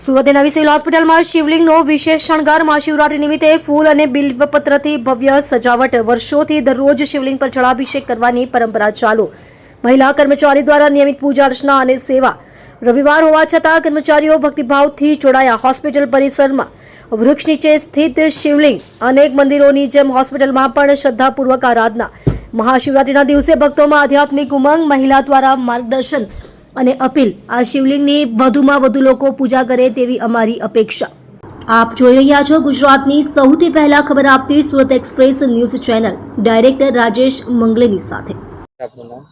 સુરતની નવી સિવિલ હોસ્પિટલમાં શિવલિંગનો વિશેષ શણગાર મહાશિવરાત્રી નિમિત્તે ફૂલ અને બિલ્વપત્રથી ભવ્ય સજાવટ. વર્ષોથી દરરોજ શિવલિંગ પર જળાભિષેક કરવાની પરંપરા ચાલુ. મહિલા કર્મચારી દ્વારા નિયમિત પૂજા અર્ચના અને સેવા. રવિવાર હોવા છતાં કર્મચારીઓ ભક્તિભાવથી જોડાયા. હોસ્પિટલ પરિસરમાં વૃક્ષ નીચે સ્થિત શિવલિંગ. અનેક મંદિરોની જેમ હોસ્પિટલમાં પણ શ્રદ્ધાપૂર્વક આરાધના. મહાશિવરાત્રિના દિવસે ભક્તોમાં આધ્યાત્મિક ઉમંગ. મહિલા દ્વારા માર્ગદર્શન અને અપીલ. આ શિવલિંગની વધુમાં વધુ લોકો પૂજા કરે તેવી અમારી અપેક્ષા. આપ જોઈ રહ્યા છો ગુજરાતની સૌથી પહેલા ખબર આપતી Surat express news channel. Director Rajesh મંગલેની સાથે. આપનું નામ?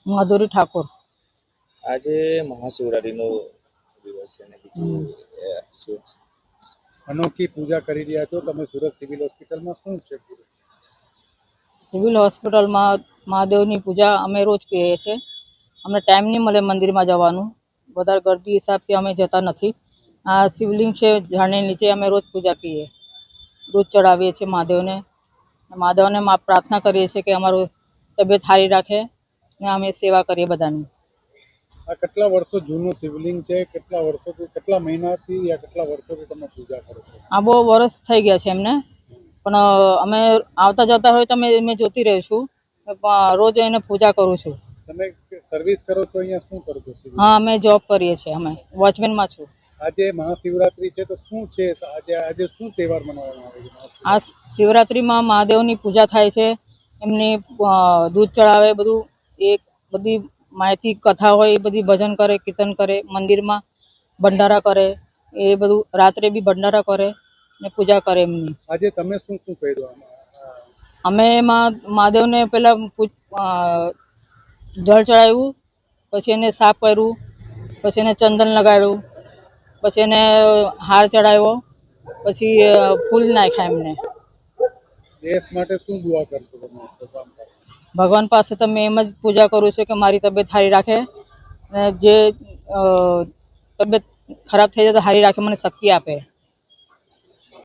માધુરી ઠાકોર. આજે મહાશિવરાત્રીનો દિવસ છે ને બીજું અનોખી પૂજા કરી રહ્યા છો તમે સુરત સિવિલ હોસ્પિટલમાં. શું છે? સિવિલ હોસ્પિટલમાં મહાદેવની પૂજા અમે રોજ કરીએ છીએ. અમને ટાઈમ નહીં મળે મંદિરમાં જવાનું, વધારે ગરદી હિસાબથી અમે જતા નથી. આ શિવલિંગ છે ઝાડની નીચે, અમે રોજ પૂજા કરીએ, દૂધ ચડાવીએ છીએ મહાદેવને. મહાદેવને પ્રાર્થના કરીએ છીએ કે અમારું તબિયત સારી રાખે ને અમે સેવા કરીએ બધાની. આ કેટલા વર્ષો જૂનું શિવલિંગ છે? કેટલા વર્ષોથી, કેટલા મહિનાથી યા કેટલા વર્ષોથી તમે પૂજા કરો છો? આ બહુ વર્ષ થઈ ગયા છે એમને, પણ અમે આવતા જતા હોય તો અમે જોતી રહું છું. રોજ એને પૂજા કરું છું. તમે સર્વિસ કરો છો અહીંયા? શું કરો છો? હા, અમે જોબ કરીએ છીએ, અમે વોચમેનમાં છું. આજે મહાશિવરાત્રી છે તો શું છે? આજે શું તહેવાર મનાવવામાં આવે છે? આ શિવરાત્રિમાં મહાદેવની પૂજા થાય છે. એમની દૂધ ચડાવે, બધું એક બધી માહિતી કથા હોય એ બધી ભજન કરે, કીર્તન કરે, મંદિરમાં ભંડારા કરે, એ બધું રાત્રે બી ભંડારા કરે ને પૂજા કરે એમની. આજે તમે શું શું કર્યું? અમે મહાદેવને પહેલાં જળ ચડાવ્યું, પછી એને સાફ કર્યું, પછી એને ચંદન લગાડ્યું, પછી એને હાર ચડાવ્યો, પછી ફૂલ નાખ્યા એમને. દેશ માટે શું દુઆ કરશો તમે ભગવાન પાસે તમે એમ જ પૂજા કરું છું કે મારી તબિયત સારી રાખે ને જે તબિયત ખરાબ થઈ જાય તો સારી રાખે, મને શક્તિ આપે.